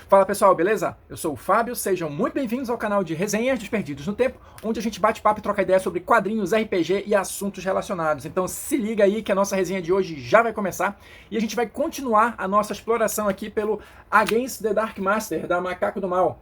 Fala pessoal, beleza? Eu sou o Fábio, sejam muito bem-vindos ao canal de Resenhas dos Perdidos no Tempo, onde a gente bate papo e troca ideia sobre quadrinhos, RPG e assuntos relacionados. Então se liga aí que a nossa resenha de hoje já vai começar e a gente vai continuar a nossa exploração aqui pelo Against the Dark Master, da Macaco do Mal.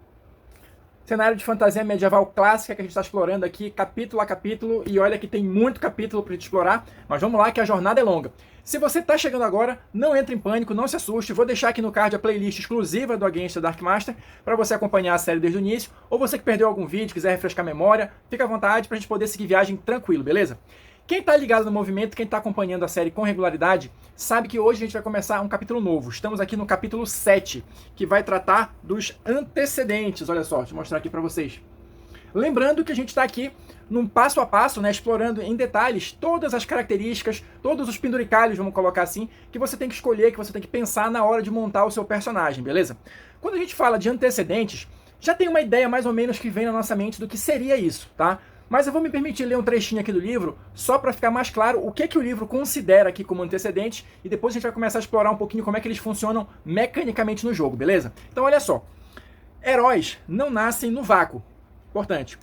Cenário de fantasia medieval clássica que a gente está explorando aqui, capítulo a capítulo, e olha que tem muito capítulo para a gente explorar, mas vamos lá que a jornada é longa. Se você está chegando agora, não entre em pânico, não se assuste, vou deixar aqui no card a playlist exclusiva do Against the Dark Master, para você acompanhar a série desde o início, ou você que perdeu algum vídeo, quiser refrescar a memória, fica à vontade para a gente poder seguir viagem tranquilo, beleza? Quem está ligado no movimento, quem está acompanhando a série com regularidade, sabe que hoje a gente vai começar um capítulo novo. Estamos aqui no capítulo 7, que vai tratar dos antecedentes. Olha só, deixa eu mostrar aqui para vocês. Lembrando que a gente está aqui num passo a passo, né, explorando em detalhes todas as características, todos os penduricalhos, vamos colocar assim, que você tem que escolher, que você tem que pensar na hora de montar o seu personagem, beleza? Quando a gente fala de antecedentes, já tem uma ideia mais ou menos que vem na nossa mente do que seria isso, tá? Mas eu vou me permitir ler um trechinho aqui do livro, só para ficar mais claro o que o livro considera aqui como antecedentes, e depois a gente vai começar a explorar um pouquinho como é que eles funcionam mecanicamente no jogo, beleza? Então olha só, heróis não nascem no vácuo. Importante.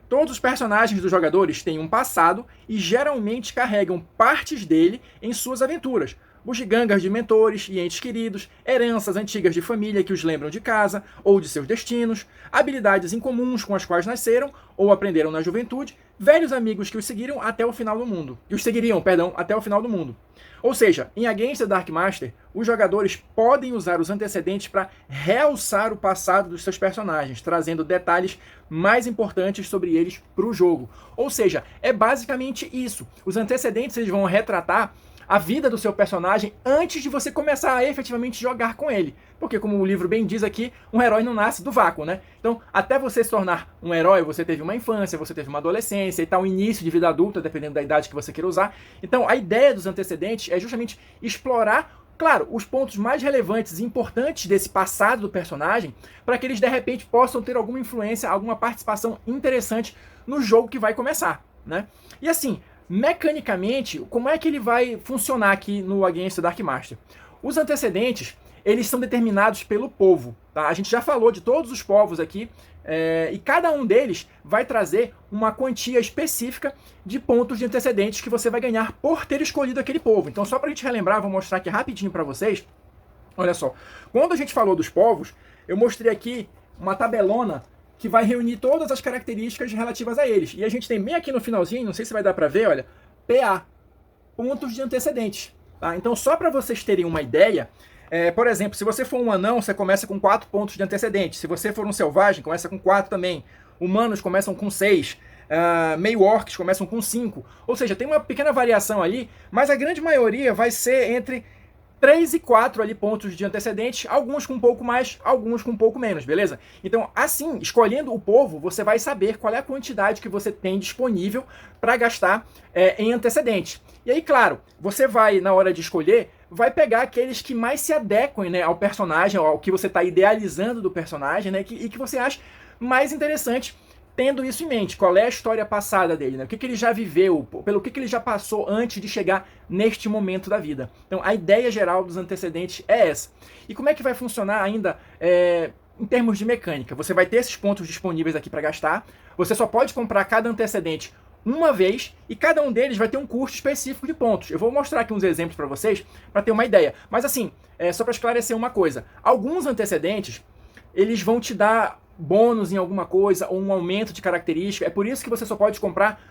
Todos os personagens dos jogadores têm um passado e geralmente carregam partes dele em suas aventuras. Bugigangas de mentores e entes queridos, heranças antigas de família que os lembram de casa ou de seus destinos, habilidades incomuns com as quais nasceram ou aprenderam na juventude, velhos amigos que os seguiram até o final do mundo. Que os seguiriam, perdão, até o final do mundo. Ou seja, em Against the Dark Master, os jogadores podem usar os antecedentes para realçar o passado dos seus personagens, trazendo detalhes mais importantes sobre eles para o jogo. Ou seja, é basicamente isso. Os antecedentes eles vão retratar a vida do seu personagem antes de você começar a efetivamente jogar com ele. Porque, como o livro bem diz aqui, um herói não nasce do vácuo, né? Então, até você se tornar um herói, você teve uma infância, você teve uma adolescência e tal, um início de vida adulta, dependendo da idade que você queira usar. Então, a ideia dos antecedentes é justamente explorar, claro, os pontos mais relevantes e importantes desse passado do personagem, para que eles, de repente, possam ter alguma influência, alguma participação interessante no jogo que vai começar, né? E assim, mecanicamente, como é que ele vai funcionar aqui no Against the Dark Master? Os antecedentes, eles são determinados pelo povo, tá? A gente já falou de todos os povos aqui, e cada um deles vai trazer uma quantia específica de pontos de antecedentes que você vai ganhar por ter escolhido aquele povo. Então, só para a gente relembrar, vou mostrar aqui rapidinho para vocês. Olha só, quando a gente falou dos povos, eu mostrei aqui uma tabelona que vai reunir todas as características relativas a eles. E a gente tem bem aqui no finalzinho, não sei se vai dar para ver, olha, PA, pontos de antecedentes. Tá? Então, só para vocês terem uma ideia, por exemplo, se você for um anão, você começa com 4 pontos de antecedentes. Se você for um selvagem, começa com 4 também. Humanos começam com 6. Meio-orcs começam com 5. Ou seja, tem uma pequena variação ali, mas a grande maioria vai ser entre 3 e 4 ali pontos de antecedentes, alguns com um pouco mais, alguns com um pouco menos, beleza? Então, assim, escolhendo o povo, você vai saber qual é a quantidade que você tem disponível para gastar em antecedentes. E aí, claro, você vai, na hora de escolher, vai pegar aqueles que mais se adequem, né, ao personagem, ao que você está idealizando do personagem, né, e que você acha mais interessante, tendo isso em mente. Qual é a história passada dele, né? O que ele já viveu, pelo que ele já passou antes de chegar neste momento da vida. Então, a ideia geral dos antecedentes é essa. E como é que vai funcionar ainda em termos de mecânica? Você vai ter esses pontos disponíveis aqui para gastar. Você só pode comprar cada antecedente uma vez e cada um deles vai ter um custo específico de pontos. Eu vou mostrar aqui uns exemplos para vocês para ter uma ideia. Mas assim, só para esclarecer uma coisa. Alguns antecedentes, eles vão te dar bônus em alguma coisa ou um aumento de característica. É por isso que você só pode comprar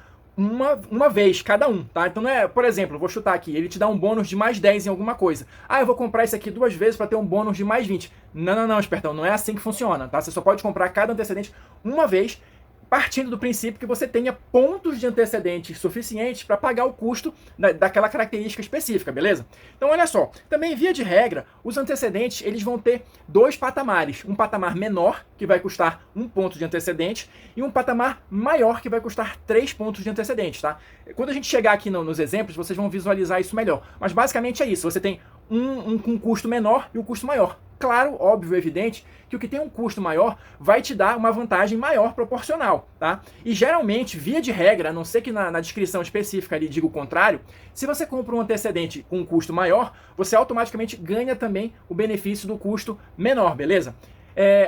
uma vez cada um, tá? Então não é, por exemplo, vou chutar aqui, ele te dá um bônus de mais 10 em alguma coisa. Ah, eu vou comprar isso aqui 2 vezes para ter um bônus de mais 20. Não, espertão, não é assim que funciona, tá? Você só pode comprar cada antecedente uma vez, partindo do princípio que você tenha pontos de antecedentes suficientes para pagar o custo daquela característica específica, beleza? Então olha só, também via de regra, os antecedentes eles vão ter 2 patamares. Um patamar menor, que vai custar 1 ponto de antecedente, e um patamar maior, que vai custar 3 pontos de antecedente, tá? Quando a gente chegar aqui nos exemplos, vocês vão visualizar isso melhor. Mas basicamente é isso, você tem um com custo menor e um custo maior. Claro, óbvio, evidente, que o que tem um custo maior vai te dar uma vantagem maior proporcional, tá? E geralmente, via de regra, a não ser que na descrição específica ali diga o contrário, se você compra um antecedente com um custo maior, você automaticamente ganha também o benefício do custo menor, beleza?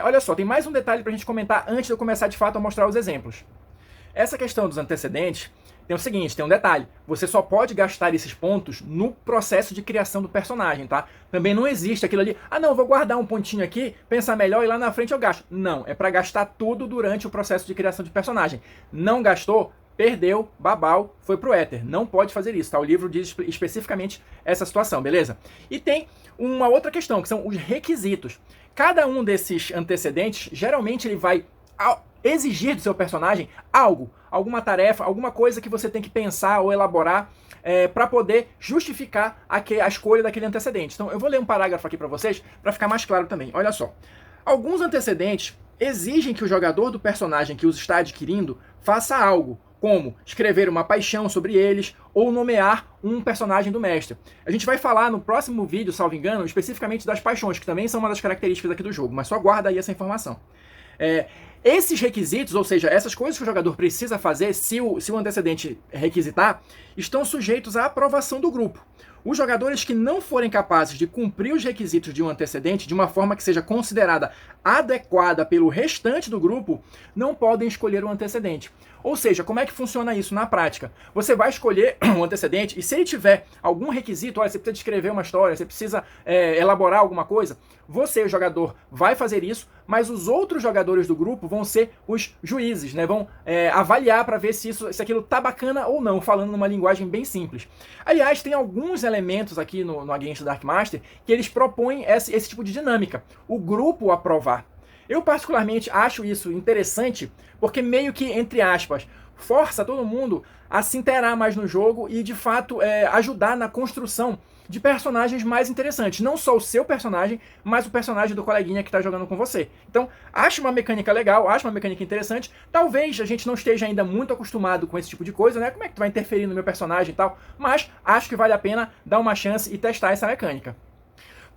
Olha só, tem mais um detalhe para a gente comentar antes de eu começar de fato a mostrar os exemplos. Essa questão dos antecedentes tem o seguinte, tem um detalhe. Você só pode gastar esses pontos no processo de criação do personagem, tá? Também não existe aquilo ali, não, vou guardar um pontinho aqui, pensar melhor e lá na frente eu gasto. Não, é para gastar tudo durante o processo de criação de personagem. Não gastou, perdeu, babau, foi pro éter. Não pode fazer isso, tá? O livro diz especificamente essa situação, beleza? E tem uma outra questão, que são os requisitos. Cada um desses antecedentes, geralmente ele vai exigir do seu personagem algo, alguma tarefa, alguma coisa que você tem que pensar ou elaborar para poder justificar a escolha daquele antecedente. Então eu vou ler um parágrafo aqui para vocês, para ficar mais claro também. Olha só. Alguns antecedentes exigem que o jogador do personagem que os está adquirindo faça algo, como escrever uma paixão sobre eles ou nomear um personagem do mestre. A gente vai falar no próximo vídeo, salvo engano, especificamente das paixões, que também são uma das características aqui do jogo, mas só guarda aí essa informação. Esses requisitos, ou seja, essas coisas que o jogador precisa fazer, se o antecedente requisitar, estão sujeitos à aprovação do grupo. Os jogadores que não forem capazes de cumprir os requisitos de um antecedente de uma forma que seja considerada adequada pelo restante do grupo, não podem escolher o antecedente. Ou seja, como é que funciona isso na prática? Você vai escolher um antecedente e se ele tiver algum requisito, olha, você precisa descrever uma história, você precisa elaborar alguma coisa, você, o jogador, vai fazer isso, mas os outros jogadores do grupo vão ser os juízes, né? Vão avaliar para ver se aquilo tá bacana ou não, falando numa linguagem bem simples. Aliás, tem alguns elementos aqui no Against the Dark Master que eles propõem esse tipo de dinâmica. O grupo aprovar. Eu particularmente acho isso interessante porque meio que, entre aspas, força todo mundo a se inteirar mais no jogo e, de fato, ajudar na construção de personagens mais interessantes. Não só o seu personagem, mas o personagem do coleguinha que está jogando com você. Então, acho uma mecânica legal, acho uma mecânica interessante. Talvez a gente não esteja ainda muito acostumado com esse tipo de coisa, né? Como é que tu vai interferir no meu personagem e tal? Mas acho que vale a pena dar uma chance e testar essa mecânica.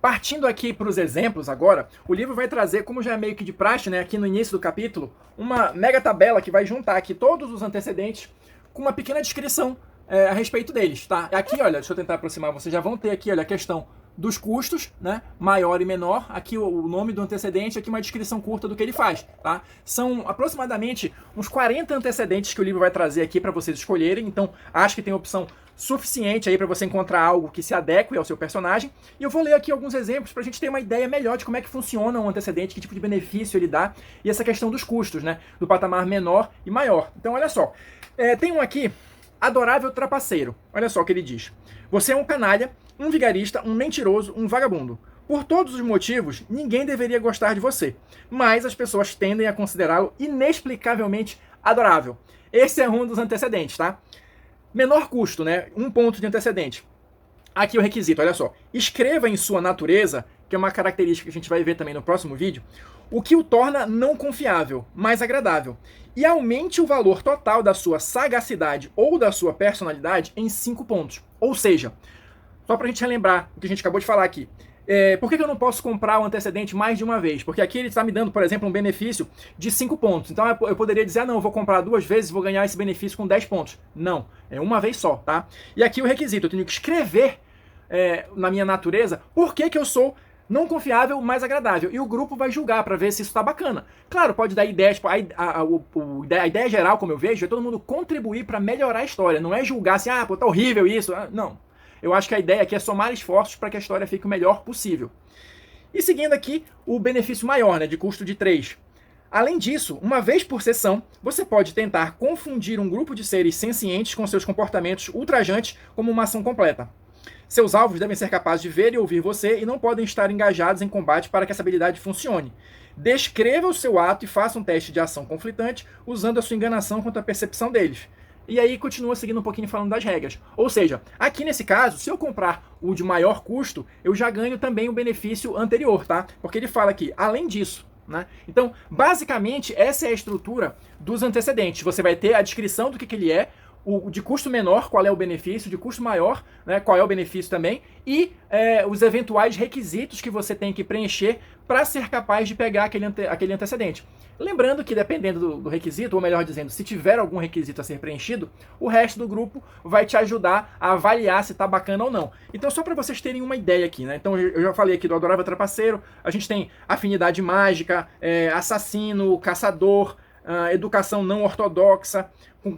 Partindo aqui para os exemplos agora, o livro vai trazer, como já é meio que de praxe, né, aqui no início do capítulo, uma mega tabela que vai juntar aqui todos os antecedentes com uma pequena descrição a respeito deles, tá? Aqui, olha, deixa eu tentar aproximar, vocês já vão ter aqui, olha, a questão dos custos, né, maior e menor, aqui o nome do antecedente, aqui uma descrição curta do que ele faz, tá? São aproximadamente uns 40 antecedentes que o livro vai trazer aqui para vocês escolherem, então acho que tem opção suficiente aí para você encontrar algo que se adeque ao seu personagem. E eu vou ler aqui alguns exemplos para a gente ter uma ideia melhor de como é que funciona um antecedente, que tipo de benefício ele dá, e essa questão dos custos, né, do patamar menor e maior. Então olha só, tem um aqui, Adorável Trapaceiro. Olha só o que ele diz. Você é um canalha, um vigarista, um mentiroso, um vagabundo. Por todos os motivos, ninguém deveria gostar de você, mas as pessoas tendem a considerá-lo inexplicavelmente adorável. Esse é um dos antecedentes, tá? Menor custo, né? 1 ponto de antecedente. Aqui o requisito, olha só. Escreva em sua natureza, que é uma característica que a gente vai ver também no próximo vídeo, o que o torna não confiável, mas agradável. E aumente o valor total da sua sagacidade ou da sua personalidade em 5 pontos. Ou seja, só pra gente relembrar o que a gente acabou de falar aqui. Por que eu não posso comprar o antecedente mais de uma vez? Porque aqui ele está me dando, por exemplo, um benefício de 5 pontos. Então eu poderia dizer, não, eu vou comprar 2 vezes e vou ganhar esse benefício com 10 pontos. Não, é uma vez só, tá? E aqui o requisito, eu tenho que escrever na minha natureza por que eu sou não confiável, mas agradável. E o grupo vai julgar para ver se isso tá bacana. Claro, pode dar ideias, tipo, a ideia geral, como eu vejo, é todo mundo contribuir para melhorar a história. Não é julgar assim, pô, tá horrível isso. Não. Eu acho que a ideia aqui é somar esforços para que a história fique o melhor possível. E seguindo aqui, o benefício maior, né, de custo de 3. Além disso, uma vez por sessão, você pode tentar confundir um grupo de seres sencientes com seus comportamentos ultrajantes como uma ação completa. Seus alvos devem ser capazes de ver e ouvir você e não podem estar engajados em combate para que essa habilidade funcione. Descreva o seu ato e faça um teste de ação conflitante usando a sua enganação quanto à percepção deles. E aí continua seguindo um pouquinho falando das regras. Ou seja, aqui nesse caso, se eu comprar o de maior custo, eu já ganho também o benefício anterior, tá? Porque ele fala aqui, além disso, né? Então, basicamente, essa é a estrutura dos antecedentes. Você vai ter a descrição do que ele é, o de custo menor, qual é o benefício, de custo maior, né, qual é o benefício também, e os eventuais requisitos que você tem que preencher para ser capaz de pegar aquele antecedente. Lembrando que dependendo do requisito, ou melhor dizendo, se tiver algum requisito a ser preenchido, o resto do grupo vai te ajudar a avaliar se está bacana ou não. Então só para vocês terem uma ideia aqui, né? Então eu já falei aqui do Adorável Trapaceiro, a gente tem Afinidade Mágica, Assassino, Caçador, Educação Não Ortodoxa,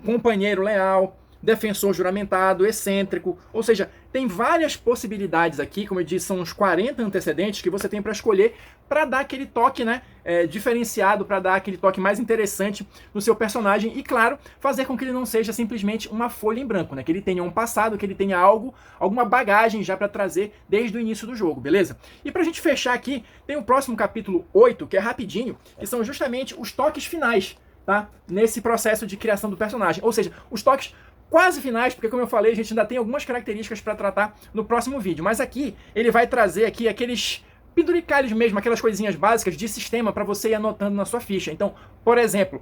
Companheiro Leal, Defensor Juramentado, Excêntrico, ou seja, tem várias possibilidades aqui, como eu disse, são uns 40 antecedentes que você tem para escolher para dar aquele toque, né, diferenciado, para dar aquele toque mais interessante no seu personagem e, claro, fazer com que ele não seja simplesmente uma folha em branco, né, que ele tenha um passado, que ele tenha alguma bagagem já para trazer desde o início do jogo, beleza? E pra gente fechar aqui, tem o próximo capítulo 8, que é rapidinho, que são justamente os toques finais, tá? Nesse processo de criação do personagem, ou seja, os toques quase finais, porque como eu falei, a gente ainda tem algumas características para tratar no próximo vídeo. Mas aqui, ele vai trazer aqui aqueles penduricalhos mesmo, aquelas coisinhas básicas de sistema para você ir anotando na sua ficha. Então, por exemplo,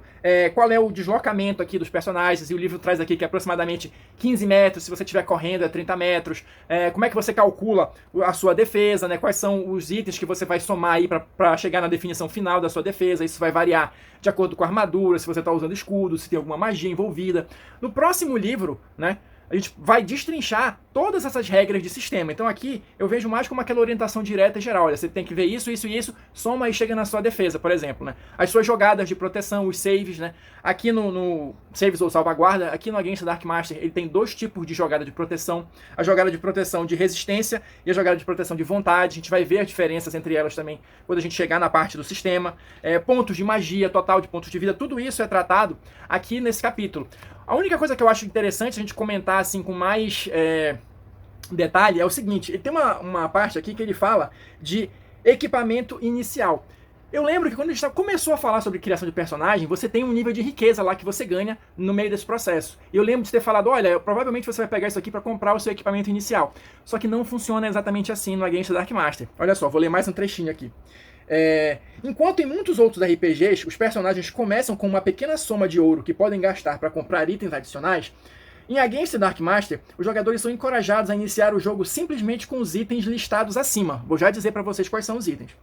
qual é o deslocamento aqui dos personagens, e o livro traz aqui que é aproximadamente 15 metros, se você estiver correndo é 30 metros, como é que você calcula a sua defesa, né? Quais são os itens que você vai somar aí para chegar na definição final da sua defesa, isso vai variar de acordo com a armadura, se você está usando escudo, se tem alguma magia envolvida. No próximo livro, né, a gente vai destrinchar todas essas regras de sistema. Então aqui eu vejo mais como aquela orientação direta e geral. Olha, você tem que ver isso, isso e isso, soma e chega na sua defesa, por exemplo, né? As suas jogadas de proteção, os saves, né? Aqui no saves ou salvaguarda, aqui no Against the Dark Master, ele tem dois tipos de jogada de proteção. A jogada de proteção de resistência e a jogada de proteção de vontade. A gente vai ver as diferenças entre elas também quando a gente chegar na parte do sistema. Pontos de magia, total de pontos de vida, tudo isso é tratado aqui nesse capítulo. A única coisa que eu acho interessante a gente comentar assim com mais detalhe é o seguinte, ele tem uma parte aqui que ele fala de equipamento inicial. Eu lembro que quando a gente começou a falar sobre criação de personagem, você tem um nível de riqueza lá que você ganha no meio desse processo. E eu lembro de ter falado, olha, provavelmente você vai pegar isso aqui para comprar o seu equipamento inicial. Só que não funciona exatamente assim no Against the Dark Master. Olha só, vou ler mais um trechinho aqui. Enquanto em muitos outros RPGs os personagens começam com uma pequena soma de ouro que podem gastar para comprar itens adicionais, em Against the Dark Master, os jogadores são encorajados a iniciar o jogo simplesmente com os itens listados acima. Vou já dizer para vocês quais são os itens.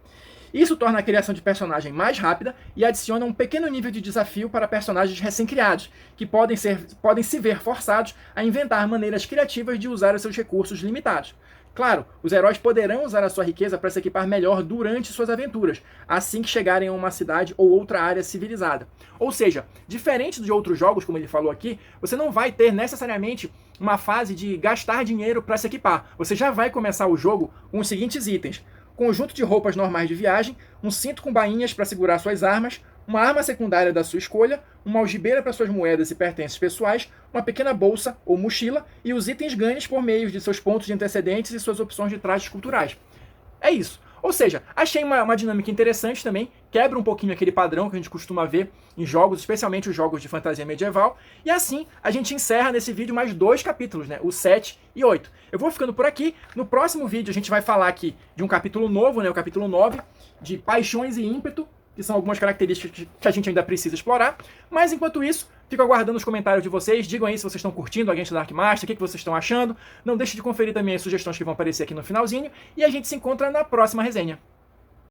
Isso torna a criação de personagem mais rápida e adiciona um pequeno nível de desafio para personagens recém-criados, que podem se ver forçados a inventar maneiras criativas de usar os seus recursos limitados. Claro, os heróis poderão usar a sua riqueza para se equipar melhor durante suas aventuras, assim que chegarem a uma cidade ou outra área civilizada. Ou seja, diferente de outros jogos, como ele falou aqui, você não vai ter necessariamente uma fase de gastar dinheiro para se equipar. Você já vai começar o jogo com os seguintes itens: conjunto de roupas normais de viagem, um cinto com bainhas para segurar suas armas, uma arma secundária da sua escolha, uma algibeira para suas moedas e pertences pessoais, uma pequena bolsa ou mochila e os itens ganhos por meio de seus pontos de antecedentes e suas opções de trajes culturais. É isso. Ou seja, achei uma dinâmica interessante também, quebra um pouquinho aquele padrão que a gente costuma ver em jogos, especialmente os jogos de fantasia medieval, e assim a gente encerra nesse vídeo mais 2 capítulos, né, o 7 e 8. Eu vou ficando por aqui, no próximo vídeo a gente vai falar aqui de um capítulo novo, né, o capítulo 9, de paixões e ímpeto, que são algumas características que a gente ainda precisa explorar, mas enquanto isso, fico aguardando os comentários de vocês, digam aí se vocês estão curtindo Against the Dark Master, o que vocês estão achando, não deixe de conferir também as sugestões que vão aparecer aqui no finalzinho, e a gente se encontra na próxima resenha.